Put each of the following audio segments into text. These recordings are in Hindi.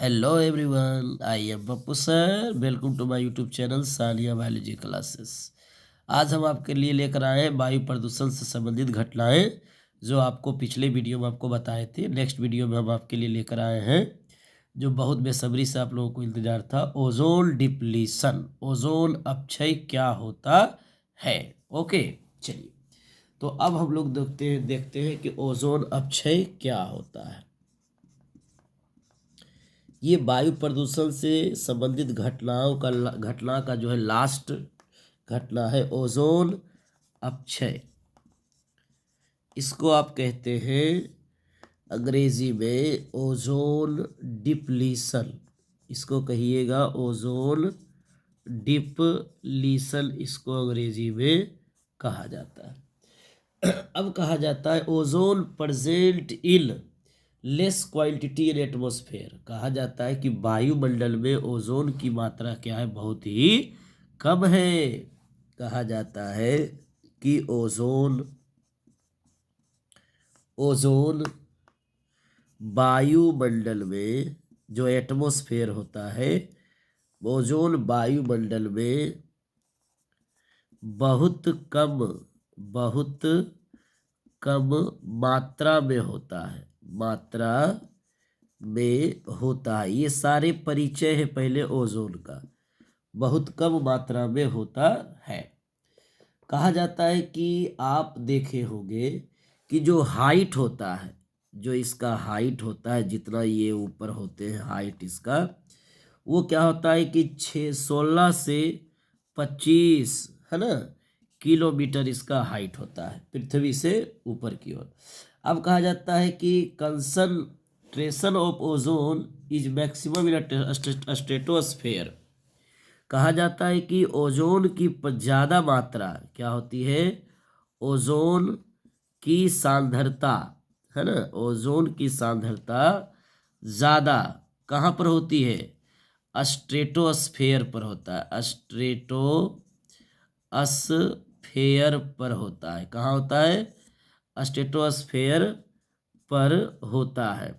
Hello everyone, I am Pappu sir. Welcome to my YouTube channel Sania biology classes. आज हम आपके लिए लेकर आए हैं वायु प्रदूषण से संबंधित घटनाएं, जो आपको पिछले वीडियो में आपको बताए थे। नेक्स्ट वीडियो में हम आपके लिए लेकर आए हैं, जो बहुत बेसब्री से आप लोगों को इंतजार था। ओजोन डिप्लीशन, ओजोन अपक्षय क्या होता है। ओके, चलिए तो अब हम लोग देखते हैं कि ओजोन अपक्षय क्या होता है। ये वायु प्रदूषण से संबंधित घटना का जो है लास्ट घटना है ओजोन अपक्षय। इसको आप कहते हैं अंग्रेजी में ओजोन डिप्लीशन। इसको कहिएगा ओजोन डिप्लीशन, इसको अंग्रेजी में कहा जाता है। अब कहा जाता है ozone present in less quantity in atmosphere. कहा जाता है कि वायुमंडल में ओजोन की मात्रा क्या है, बहुत ही कम है। कहा जाता है कि ओजोन वायुमंडल में जो एटमॉस्फेयर होता है, ओजोन वायुमंडल में बहुत कम मात्रा में होता है, ये सारे परिचय है पहले ओजोन का। बहुत कम मात्रा में होता है। कहा जाता है कि आप देखे होंगे कि जो हाइट होता है, जो इसका हाइट होता है, जितना ये ऊपर होते हैं हाइट इसका, वो क्या होता है कि 16 से 25 है ना किलोमीटर इसका हाइट होता है पृथ्वी से ऊपर की ओर। अब कहा जाता है कि concentration of ozone is maximum in stratosphere. कहा जाता है कि ओजोन की ज़्यादा मात्रा क्या होती है, ओजोन की सांद्रता है ना, ओजोन की सांद्रता ज़्यादा कहाँ पर होती है, स्ट्रेटोस्फेयर पर होता है। स्ट्रेटोस्फेयर पर होता है। कहाँ होता है, स्ट्रेटोस्फेयर पर होता है।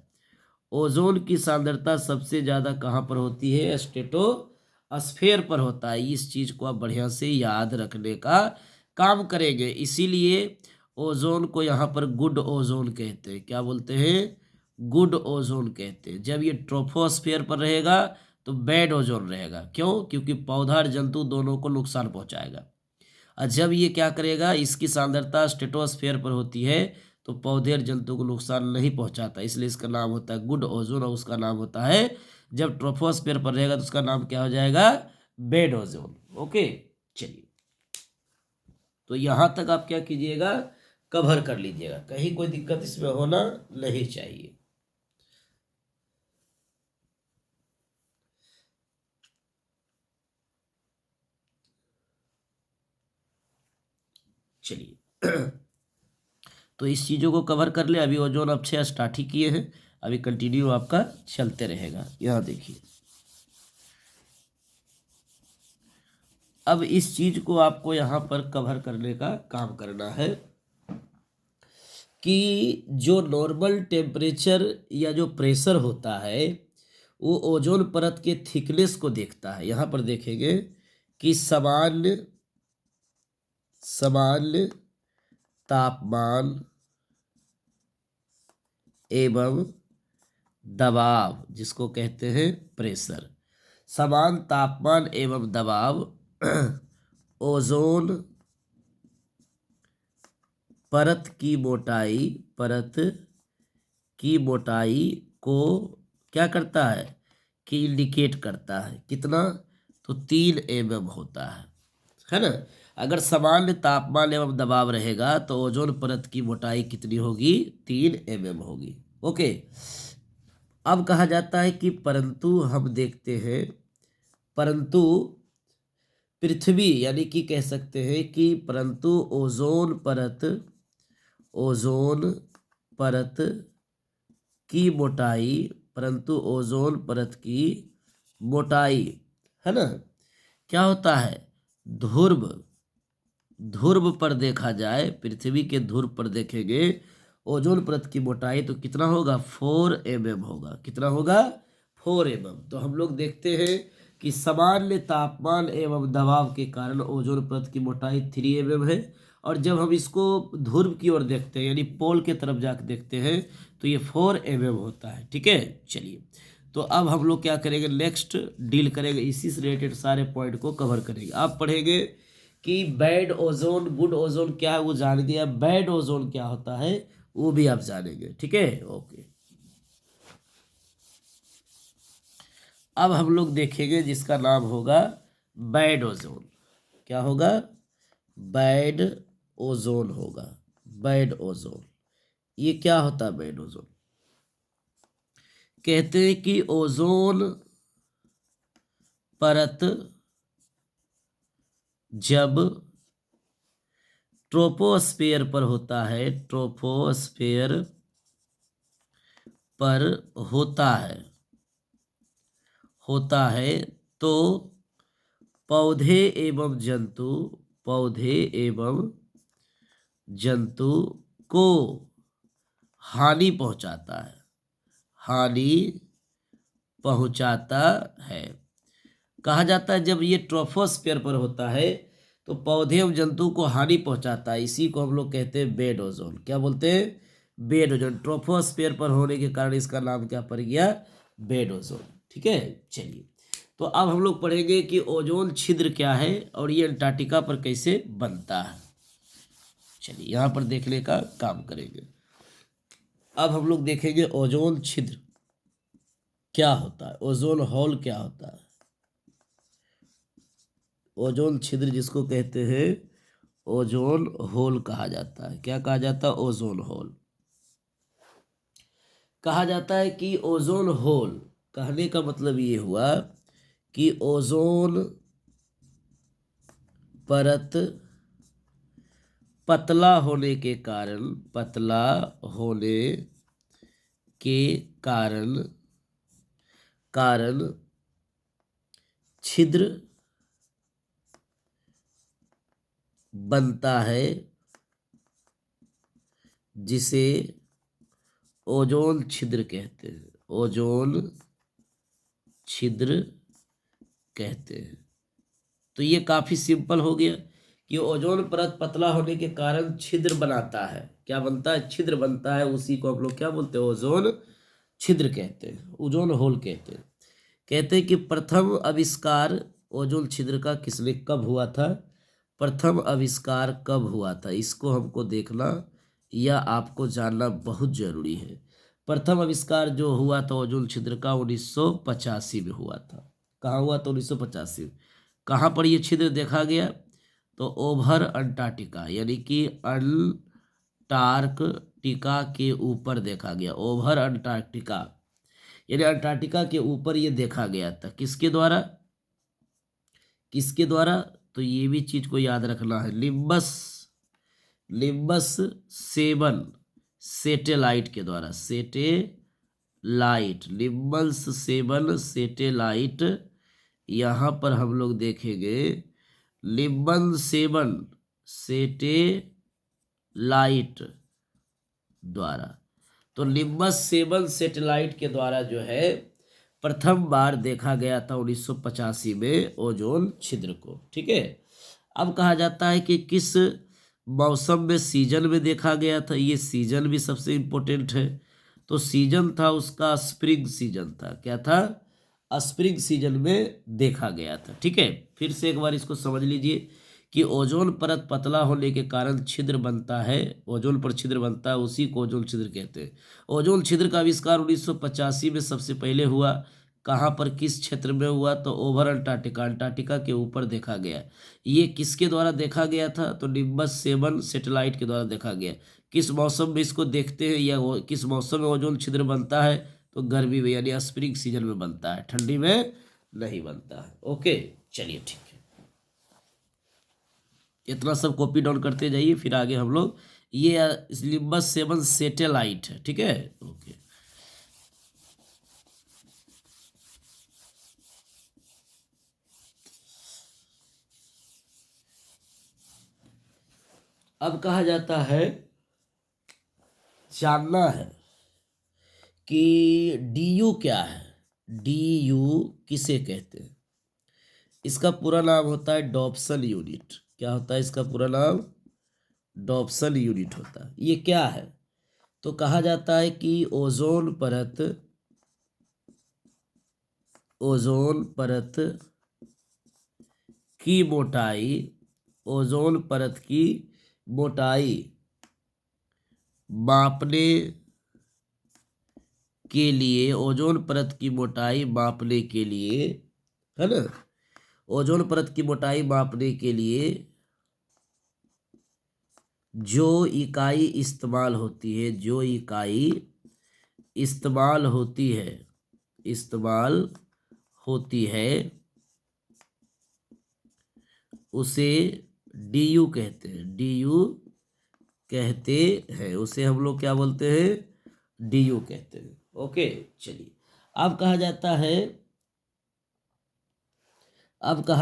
ओजोन की सांद्रता सबसे ज़्यादा कहाँ पर होती है, स्ट्रेटोस्फेयर पर होता है। इस चीज़ को आप बढ़िया से याद रखने का काम करेंगे। इसीलिए ओजोन को यहाँ पर गुड ओजोन कहते हैं। क्या बोलते हैं, गुड ओजोन कहते हैं। जब ये ट्रोपोस्फेयर पर रहेगा तो बैड ओजोन रहेगा। क्यों, क्योंकि पौधा और जंतु दोनों को नुकसान पहुंचाएगा। और जब ये क्या करेगा, इसकी सांद्रता स्ट्रेटोस्फेयर पर होती है तो पौधे और जंतु को नुकसान नहीं पहुंचाता, इसलिए इसका नाम होता है गुड ओजोन। और उसका नाम होता है, जब ट्रोपोस्फेयर पर रहेगा तो उसका नाम क्या हो जाएगा, बेड ओजोन। ओके, चलिए तो यहां तक आप क्या कीजिएगा, कवर कर लीजिएगा, कहीं कोई दिक्कत इसमें होना नहीं चाहिए। चलिए तो इस चीज़ों को कवर कर ले। अभी ओजोन अपक्षय स्टार्ट ही किए हैं, अभी कंटिन्यू आपका चलते रहेगा। यहाँ देखिए, अब इस चीज को आपको यहाँ पर कवर करने का काम करना है कि जो नॉर्मल टेम्परेचर या जो प्रेशर होता है, वो ओजोन परत के थिकनेस को देखता है। यहाँ पर देखेंगे कि सामान्य तापमान एवं दबाव, जिसको कहते हैं प्रेशर, समान तापमान एवं दबाव ओजोन परत की मोटाई को क्या करता है, कि इंडिकेट करता है। कितना, तो 3 mm होता है ना। अगर सामान्य तापमान एवं दबाव रहेगा तो ओजोन परत की मोटाई कितनी होगी, 3 mm होगी। ओके, अब कहा जाता है कि परंतु हम देखते हैं, परंतु पृथ्वी, यानी कि कह सकते हैं कि परंतु ओजोन परत की मोटाई, परंतु ओजोन परत की मोटाई है ना, क्या होता है, ध्रुव पर देखा जाए, पृथ्वी के ध्रुव पर देखेंगे ओजोन परत की मोटाई तो कितना होगा, 4 mm होगा। कितना होगा, 4 mm। तो हम लोग देखते हैं कि सामान्य तापमान एवं दबाव के कारण ओजोन परत की मोटाई 3 mm है, और जब हम इसको ध्रुव की ओर देखते हैं यानी पोल के तरफ जाकर देखते हैं तो ये 4 mm होता है। ठीक है, चलिए तो अब हम लोग क्या करेंगे, नेक्स्ट डील करेंगे, इसी से रिलेटेड सारे पॉइंट को कवर करेंगे। आप पढ़ेंगे कि बैड ओजोन गुड ओजोन क्या है वो जान गया, बैड ओजोन क्या होता है वो भी आप जानेंगे। ठीक है, ओके। अब हम लोग देखेंगे जिसका नाम होगा बैड ओजोन। क्या होगा, बैड ओजोन होगा। बैड ओजोन ये क्या होता है, बैड ओजोन कहते हैं कि ओजोन परत जब ट्रोपोस्फेयर पर होता है, ट्रोपोस्फेयर पर होता है तो पौधे एवं जंतु को हानि पहुंचाता है। कहा जाता है जब ये ट्रोपोस्फेयर पर होता है तो पौधे एवं जंतु को हानि पहुंचाता है, इसी को हम लोग कहते हैं बेड ओजोन। क्या बोलते हैं, बेड ओजोन। ट्रोपोस्फेयर पर होने के कारण इसका नाम क्या पड़ गया, बेड ओजोन। ठीक है, चलिए तो अब हम लोग पढ़ेंगे कि ओजोन छिद्र क्या है और ये अंटार्कटिका पर कैसे बनता है। चलिए यहाँ पर देखने का काम करेंगे। अब हम लोग देखेंगे ओजोन छिद्र क्या होता है, ओजोन होल क्या होता है। ओजोन छिद्र जिसको कहते हैं ओजोन होल कहा जाता है। क्या कहा जाता है, ओजोन होल कहा जाता है। कि ओजोन होल कहने का मतलब ये हुआ कि ओजोन परत पतला होने के कारण छिद्र बनता है जिसे ओजोन छिद्र कहते हैं। ओजोन छिद्र कहते हैं। तो ये काफी सिंपल हो गया कि ओजोन परत पतला होने के कारण छिद्र बनाता है। क्या बनता है, छिद्र बनता है, उसी को हम लोग क्या बोलते हैं, ओजोन छिद्र कहते हैं, ओजोन होल कहते हैं। कहते हैं कि प्रथम आविष्कार ओजोन छिद्र का किसने कब हुआ था, प्रथम आविष्कार कब हुआ था, इसको हमको देखना या आपको जानना बहुत जरूरी है। प्रथम आविष्कार जो हुआ था ओजोन छिद्र का 1985 में हुआ था। कहाँ हुआ था, 1985 में। कहाँ पर ये छिद्र देखा गया, तो ओवर अंटार्कटिका यानी कि अंटार्कटिका के ऊपर देखा गया। ओवर अंटार्कटिका यानी अंटार्कटिका के ऊपर ये देखा गया था। किसके द्वारा तो ये भी चीज को याद रखना है, लिम्बस 7 सैटेलाइट के द्वारा। लिम्बस 7 सैटेलाइट, यहाँ पर हम लोग देखेंगे लिम्बस 7 सैटेलाइट द्वारा। तो लिम्बस 7 सैटेलाइट के द्वारा जो है प्रथम बार देखा गया था 1985 में ओजोन छिद्र को। ठीक है, अब कहा जाता है कि किस मौसम में, सीजन में देखा गया था। ये सीजन भी सबसे इम्पोर्टेंट है। तो सीजन था उसका स्प्रिंग सीजन था। क्या था, स्प्रिंग सीजन में देखा गया था। ठीक है, फिर से एक बार इसको समझ लीजिए कि ओजोन परत पतला होने के कारण छिद्र बनता है, ओजोन पर छिद्र बनता है, उसी को ओजोन छिद्र कहते हैं। ओजोन छिद्र का आविष्कार 1985 में सबसे पहले हुआ। कहाँ पर, किस क्षेत्र में हुआ, तो ओवर अंटार्कटिका, अंटार्कटिका के ऊपर देखा गया। ये किसके द्वारा देखा गया था, तो लिम्बस 7 सैटेलाइट के द्वारा देखा गया। किस मौसम में इसको देखते हैं या किस मौसम में ओजोन छिद्र बनता है, तो गर्मी में यानी स्प्रिंग सीजन में बनता है, ठंडी में नहीं बनता है। ओके, चलिए ठीक है, इतना सब कॉपी डाउन करते जाइए, फिर आगे हम लोग ये लिम्बस 7 सैटेलाइट है। ठीक है, ओके। अब कहा जाता है, जानना है कि डीयू क्या है। DU किसे कहते हैं? इसका पूरा नाम होता है डॉप्सन यूनिट। क्या होता है इसका पूरा नाम? डॉप्सन यूनिट होता है। ये क्या है? तो कहा जाता है कि ओजोन परत की मोटाई, ओजोन परत की मोटाई मापने के लिए, ओजोन परत की मोटाई मापने के लिए, है ना, ओजोन परत की मोटाई मापने के लिए जो इकाई इस्तेमाल होती है, जो इकाई इस्तेमाल होती है, इस्तेमाल होती है, उसे DU कहते हैं। DU कहते हैं, उसे हम लोग क्या बोलते हैं? DU कहते हैं। ओके, चलिए। अब कहा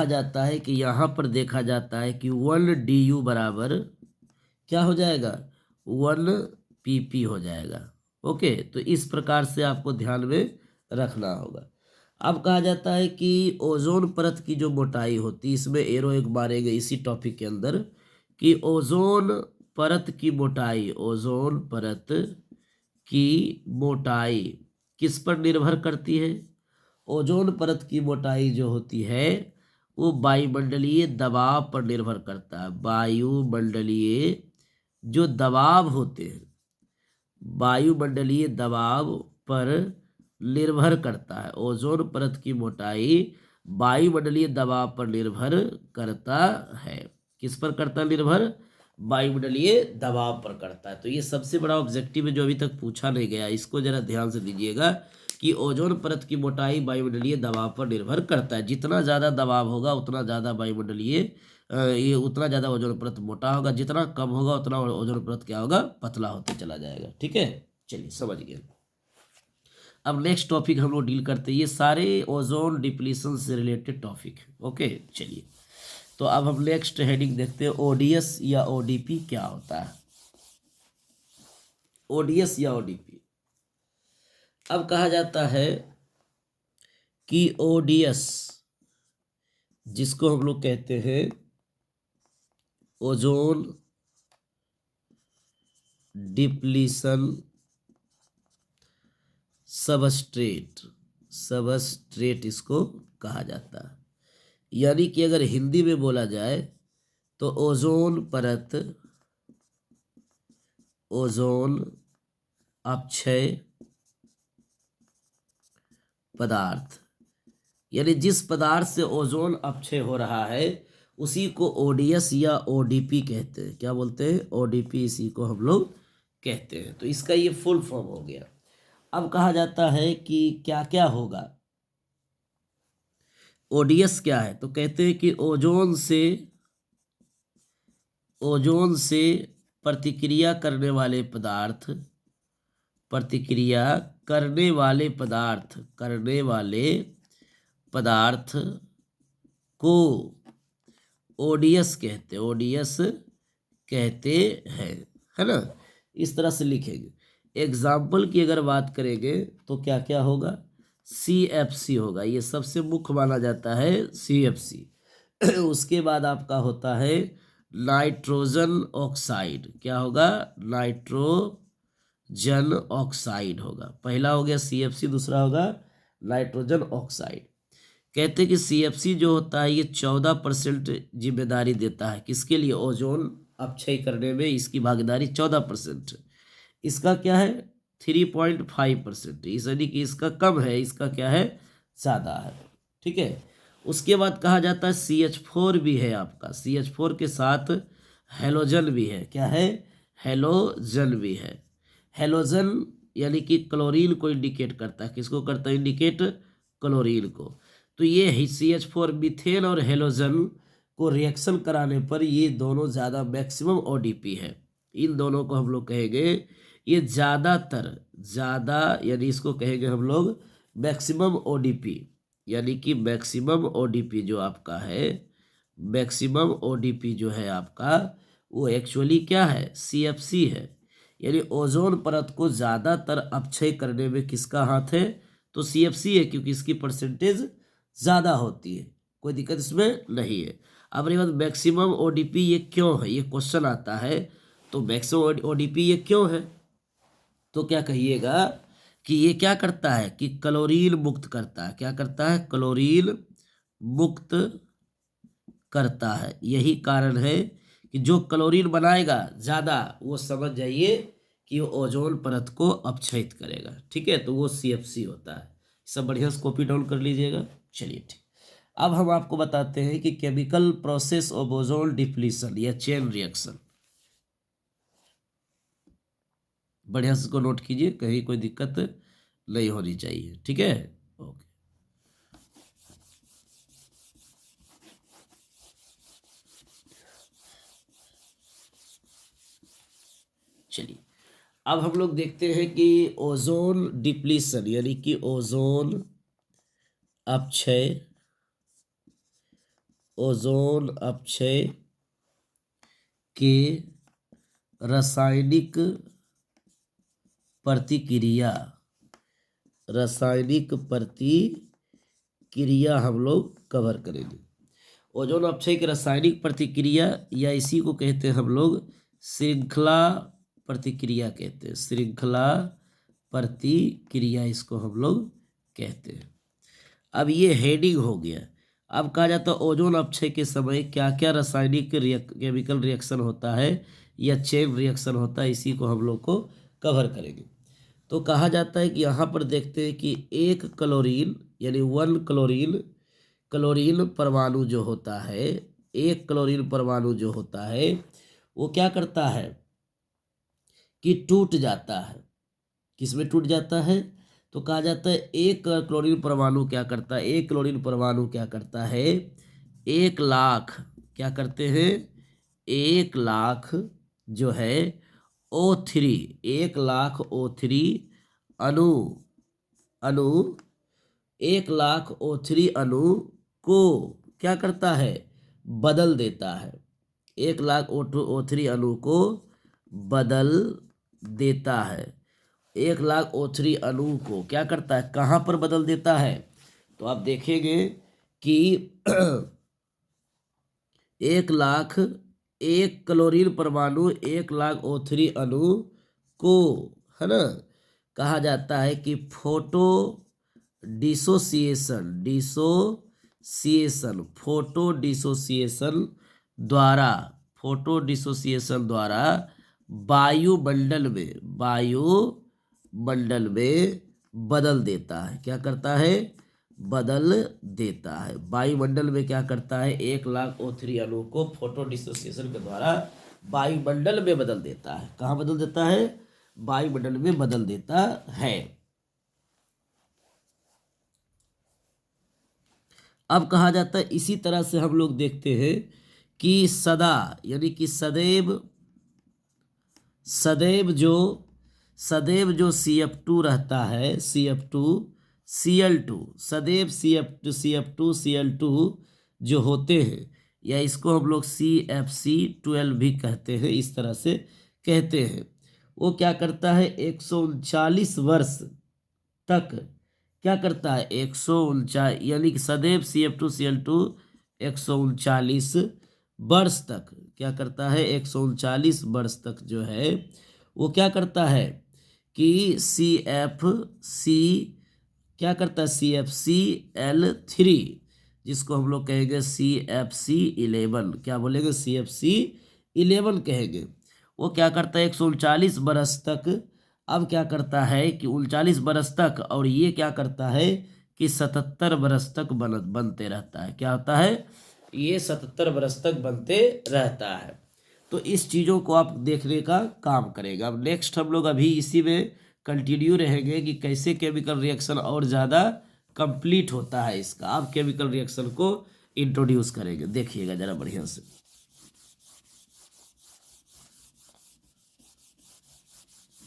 जाता है कि यहाँ पर देखा जाता है कि 1 DU बराबर क्या हो जाएगा? 1 PP हो जाएगा। ओके, तो इस प्रकार से आपको ध्यान में रखना होगा। अब कहा जाता है कि ओजोन परत की जो मोटाई होती है, इसमें एरो एक मारेंगे इसी टॉपिक के अंदर, कि ओजोन परत की मोटाई, ओजोन परत की मोटाई किस पर निर्भर करती है? ओजोन परत की मोटाई जो होती है वो वायुमंडलीय दबाव पर निर्भर करता है। वायुमंडलीय जो दबाव होते हैं, वायुमंडलीय दबाव पर निर्भर करता है। ओजोन परत की मोटाई वायुमंडलीय दबाव पर निर्भर करता है। किस पर करता है निर्भर? वायुमंडलीय दबाव पर करता है। तो ये सबसे बड़ा ऑब्जेक्टिव है जो अभी तक पूछा नहीं गया, इसको जरा ध्यान से दीजिएगा कि ओजोन परत की मोटाई वायुमंडलीय दबाव पर निर्भर करता है। जितना ज़्यादा दबाव होगा उतना ज़्यादा वायुमंडलीय ये उतना ज़्यादा ओजोन परत मोटा होगा, जितना कम होगा उतना ओजोन परत क्या होगा? पतला होते चला जाएगा। ठीक है, चलिए समझ गए। अब नेक्स्ट टॉपिक हम लोग डील करते हैं, ये सारे ओजोन डिप्लीशन से रिलेटेड टॉपिक है। ओके, चलिए। तो अब हम नेक्स्ट हेडिंग देखते हैं, ODS या ODP क्या होता है? ODS या ODP। अब कहा जाता है कि ODS, जिसको हम लोग कहते हैं ओजोन डिप्लीशन सबस्ट्रेट इसको कहा जाता है। यानी कि अगर हिंदी में बोला जाए तो ओजोन परत, ओजोन अपक्षय पदार्थ, यानी जिस पदार्थ से ओजोन अपक्षय हो रहा है उसी को ODS या ODP कहते हैं। क्या बोलते हैं? ODP, इसी को हम लोग कहते हैं। तो इसका ये फुल फॉर्म हो गया। अब कहा जाता है कि क्या क्या होगा? ODS क्या है? तो कहते हैं कि ओजोन से प्रतिक्रिया करने वाले पदार्थ, प्रतिक्रिया करने वाले पदार्थ को ODS कहते हैं, ODS कहते हैं, है ना? इस तरह से लिखेंगे। एग्जाम्पल की अगर बात करेंगे तो क्या क्या होगा? CFC होगा, ये सबसे मुख्य माना जाता है CFC। उसके बाद आपका होता है नाइट्रोजन ऑक्साइड। क्या होगा? नाइट्रोजन ऑक्साइड होगा। पहला हो गया CFC, दूसरा होगा नाइट्रोजन ऑक्साइड। कहते हैं कि CFC जो होता है ये 14% जिम्मेदारी देता है। किसके लिए? ओजोन अपक्षय करने में इसकी भागीदारी 14%। इसका क्या है? 3.5%। इस यानी कि इसका कम है, इसका क्या है? ज़्यादा है। ठीक है। उसके बाद कहा जाता है CH4 भी है आपका, CH4 के साथ हेलोजन भी है। क्या है? हेलोजन भी है। हेलोजन यानी कि क्लोरीन को इंडिकेट करता है। किसको करता है इंडिकेट? क्लोरीन को। तो ये CH4 मीथेन और हेलोजन को रिएक्शन कराने पर ये दोनों ज़्यादा मैक्सिमम ODP है। इन दोनों को हम लोग कहेंगे ये ज़्यादा, यानी इसको कहेंगे हम लोग मैक्सिमम ODP। यानी कि मैक्सिमम ODP जो आपका है, मैक्सिमम ODP जो है आपका, वो एक्चुअली क्या है? CFC है। यानी ओजोन परत को ज़्यादातर अपक्षय करने में किसका हाथ है? तो तो CFC है क्योंकि इसकी परसेंटेज ज़्यादा होती है, कोई दिक्कत इसमें नहीं है। अब रही बात मैक्सिमम ODP, ये क्यों है, ये क्वेश्चन आता है। तो मैक्सिमम ODP ये क्यों है, तो क्या कहिएगा कि ये क्या करता है कि कैलोरीन मुक्त करता है। क्या करता है, कैलोरीन मुक्त करता है। यही कारण है कि जो कैलोरीन बनाएगा ज़्यादा, वो समझ जाइए कि वो ओजोन परत को अपक्षयित करेगा। ठीक है, तो वो CFC होता है। सब बढ़िया से कॉपी डाउन कर लीजिएगा। चलिए ठीक, अब हम आपको बताते हैं कि chemical process of ozone depletion या चेन रिएक्शन। बढ़िया से इसको नोट कीजिए, कहीं कोई दिक्कत नहीं होनी चाहिए। ठीक है, ओके। चलिए, अब हम लोग देखते हैं कि ओजोन डिप्लीशन यानी कि ओजोन अपक्षय, ओजोन अपक्षय के रासायनिक प्रतिक्रिया, रासायनिक प्रतिक्रिया हम लोग कवर करेंगे। ओजोन अपक्षय की रासायनिक प्रतिक्रिया, या इसी को कहते हैं हम लोग श्रृंखला प्रतिक्रिया कहते हैं। श्रृंखला प्रतिक्रिया इसको हम लोग कहते हैं। अब ये हेडिंग हो गया। अब कहा जाता है ओजोन अपक्षय के समय क्या क्या रासायनिक केमिकल रिएक्शन होता है या चेन रिएक्शन होता है, इसी को हम लोग को कवर करेंगे। तो कहा जाता है कि यहाँ पर देखते हैं कि एक क्लोरीन यानी 1 क्लोरीन, क्लोरीन परमाणु जो होता है, एक क्लोरीन परमाणु जो होता है वो क्या करता है कि टूट जाता है। किसमें टूट जाता है, तो कहा जाता है एक क्लोरीन परमाणु क्या करता है, एक क्लोरीन परमाणु क्या करता है, 1,00,000 क्या करते हैं, 1,00,000 जो है O3, 1,00,000 O3 अणु, 1,00,000 O3 अणु को क्या करता है, बदल देता है। 1,00,000 O3 अणु को बदल देता है। 1,00,000 O3 अणु को क्या करता है, कहाँ पर बदल देता है, तो आप देखेंगे कि 1,00,000 एक क्लोरीन परमाणु 1,00,000 O3 अणु को, है ना, कहा जाता है कि फोटो डिसोसिएशन, फोटो डिसोसिएशन द्वारा, फोटो डिसोसिएशन द्वारा वायुमंडल में बदल देता है। क्या करता है, बदल देता है। वायुमंडल में क्या करता है, 1,00,000 O3 अणु को फोटो डिसोसिएशन के द्वारा वायुमंडल में बदल देता है। कहाँ बदल देता है, वायुमंडल में बदल देता है। अब कहा जाता है इसी तरह से हम लोग देखते हैं कि सदा यानी कि सदैव जो CF2 रहता है, CF2 Cl2, सदैव CF2 Cl2 जो होते हैं, या इसको हम लोग CFC12 भी कहते हैं, इस तरह से कहते हैं। वो क्या करता है, 139 वर्ष तक क्या करता है, 139 यानी कि सदैव CF2 Cl2 139 वर्ष तक क्या करता है, 139 वर्ष तक जो है वो क्या करता है कि CFC क्या करता है, CFCl3, जिसको हम लोग कहेंगे CFC11, क्या बोलेंगे, CFC11 कहेंगे। वो क्या करता है 139 बरस तक। अब क्या करता है कि 39 बरस तक, और ये क्या करता है कि 77 बरस तक बनते रहता है। क्या होता है, ये 77 बरस तक बनते रहता है। तो इस चीज़ों को आप देखने का काम करेगा। अब नेक्स्ट हम लोग अभी इसी में कंटिन्यू रहेंगे कि कैसे केमिकल रिएक्शन और ज़्यादा कंप्लीट होता है इसका। आप केमिकल रिएक्शन को इंट्रोड्यूस करेंगे, देखिएगा ज़रा बढ़िया से।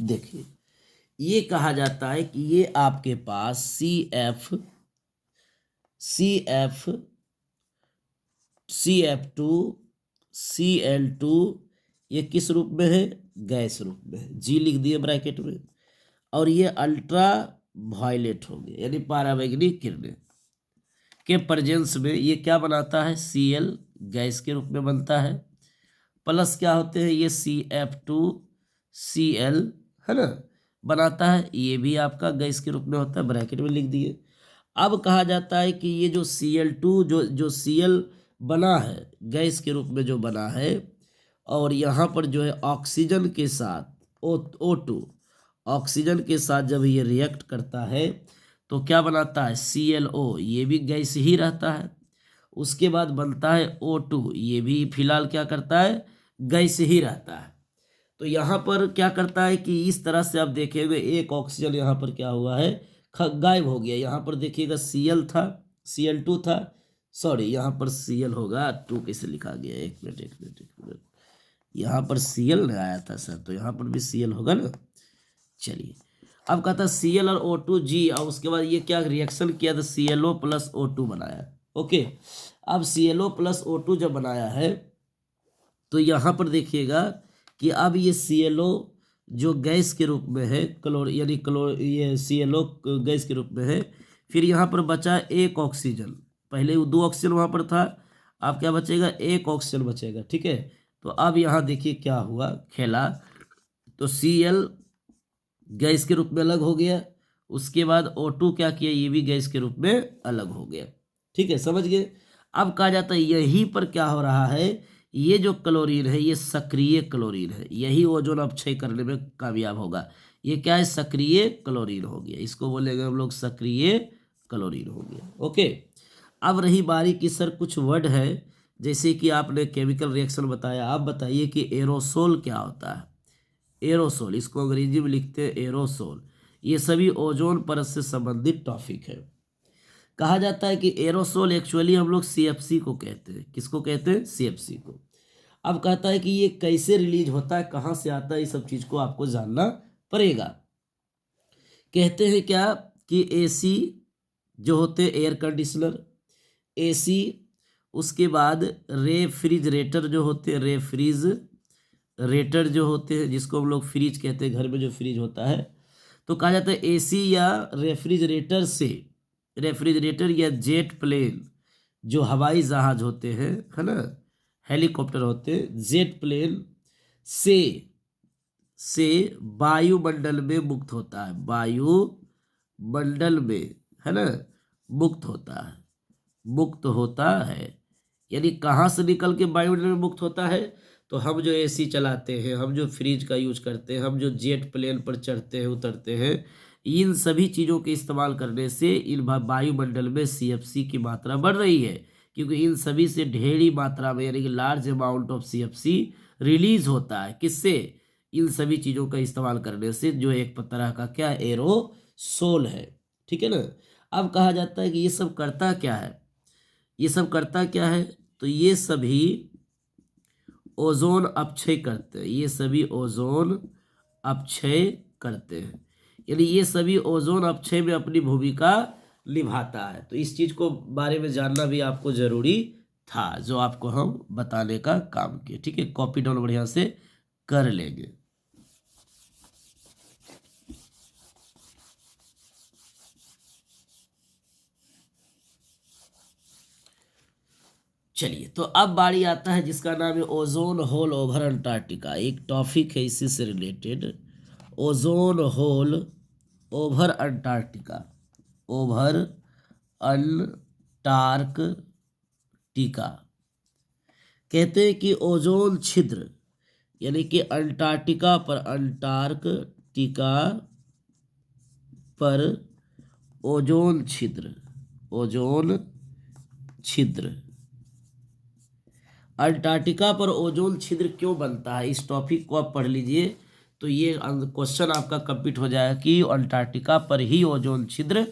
देखिए, ये कहा जाता है कि ये आपके पास CF2 Cl2 ये किस रूप में है, गैस रूप में है, जी लिख दिए ब्रैकेट में। और ये अल्ट्रा वायलेट होंगे, यानी पराबैंगनी किरणें के प्रेजेंस में ये क्या बनाता है, Cl गैस के रूप में बनता है, प्लस क्या होते हैं ये CF2Cl, है ना, बनाता है, ये भी आपका गैस के रूप में होता है, ब्रैकेट में लिख दिए। अब कहा जाता है कि ये जो Cl2 जो Cl बना है गैस के रूप में जो बना है, और यहाँ पर जो है ऑक्सीजन के साथ O2 ऑक्सीजन के साथ जब ये रिएक्ट करता है तो क्या बनाता है ClO, ये भी गैस ही रहता है। उसके बाद बनता है O2, ये भी फिलहाल क्या करता है, गैस ही रहता है। तो यहाँ पर क्या करता है कि इस तरह से आप देखेंगे एक ऑक्सीजन यहाँ पर क्या हुआ है, गायब हो गया। यहाँ पर देखिएगा Cl था, Cl2 था, सॉरी यहाँ पर Cl होगा, 2 कैसे लिखा गया, एक मिनट, यहाँ पर Cl आया था सर, तो यहाँ पर भी Cl होगा ना। चलिए अब कहता है Cl और O2G, और उसके बाद ये क्या रिएक्शन किया था, ClO प्लस O2 बनाया। ओके, अब ClO प्लस O2 जब बनाया है तो यहाँ पर देखिएगा कि अब ये ClO जो गैस के रूप में है, ये ClO गैस के रूप में है, फिर यहाँ पर बचा एक ऑक्सीजन, पहले 2 ऑक्सीजन वहाँ पर था, अब क्या बचेगा, एक ऑक्सीजन बचेगा, ठीक है। तो अब यहाँ देखिए क्या हुआ खेला, तो Cl गैस के रूप में अलग हो गया, उसके बाद O2 क्या किया, ये भी गैस के रूप में अलग हो गया, ठीक है, समझ गए। अब कहा जाता है यहीं पर क्या हो रहा है, ये जो क्लोरीन है ये सक्रिय क्लोरीन है, यही ओजोन अपक्षय करने में कामयाब होगा। ये क्या है, सक्रिय क्लोरीन हो गया, इसको बोलेंगे हम लोग सक्रिय क्लोरीन हो गया। ओके, अब रही बारी की सर कुछ वर्ड है, जैसे कि आपने केमिकल रिएक्शन बताया, आप बताइए कि एरोसोल क्या होता है। एरोसोल, इसको अंग्रेजी में लिखते हैं एरोसोल, ये सभी ओजोन परत से संबंधित टॉपिक है। कहा जाता है कि एरोसोल एक्चुअली हम लोग CFC को कहते हैं, किसको कहते हैं, CFC को। अब कहता है कि ये कैसे रिलीज होता है, कहाँ से आता है, ये सब चीज को आपको जानना पड़ेगा। कहते हैं क्या कि AC जो होते हैं एयर कंडीशनर, AC, उसके बाद रेफ्रिजरेटर जो होते हैं, रेफ्रिजरेटर जो होते हैं, जिसको हम लोग फ्रिज कहते हैं, घर में जो फ्रिज होता है, तो कहा जाता है AC या रेफ्रिजरेटर से, रेफ्रिजरेटर या जेट प्लेन जो हवाई जहाज होते हैं, है ना, हेलीकॉप्टर होते हैं, जेट प्लेन से वायुमंडल में मुक्त होता है, वायुमंडल में, है ना, मुक्त होता है। यानी कहाँ से निकल के वायुमंडल में मुक्त होता है, तो हम जो AC चलाते हैं, हम जो फ्रिज का यूज करते हैं, हम जो जेट प्लेन पर चढ़ते हैं उतरते हैं, इन सभी चीज़ों के इस्तेमाल करने से इन वायुमंडल में CFC की मात्रा बढ़ रही है, क्योंकि इन सभी से ढेरी मात्रा में, यानी कि large amount of CFC release होता है, किससे, इन सभी चीज़ों का इस्तेमाल करने से, जो एक तरह का क्या एरोसोल है, ठीक है ना। अब कहा जाता है कि ये सब करता क्या है, तो ये सभी ओजोन अपक्षय करते हैं, यानी ये सभी ओजोन अपक्षय में अपनी भूमिका निभाता है। तो इस चीज को बारे में जानना भी आपको जरूरी था, जो आपको हम बताने का काम किए, ठीक है। कॉपी डाउन बढ़िया से कर लेंगे। चलिए, तो अब बारी आता है जिसका नाम है ओजोन होल ओवर अंटार्कटिका, एक टॉपिक है इसी से related, ozone hole over Antarctica, over Antarctica. कहते हैं कि ओजोन छिद्र, यानी कि अंटार्कटिका पर ओजोन छिद्र, अंटार्कटिका पर ओजोन छिद्र क्यों बनता है, इस टॉपिक को आप पढ़ लीजिए, तो ये क्वेश्चन आपका कंप्लीट हो जाएगा कि अंटार्कटिका पर ही ओजोन छिद्र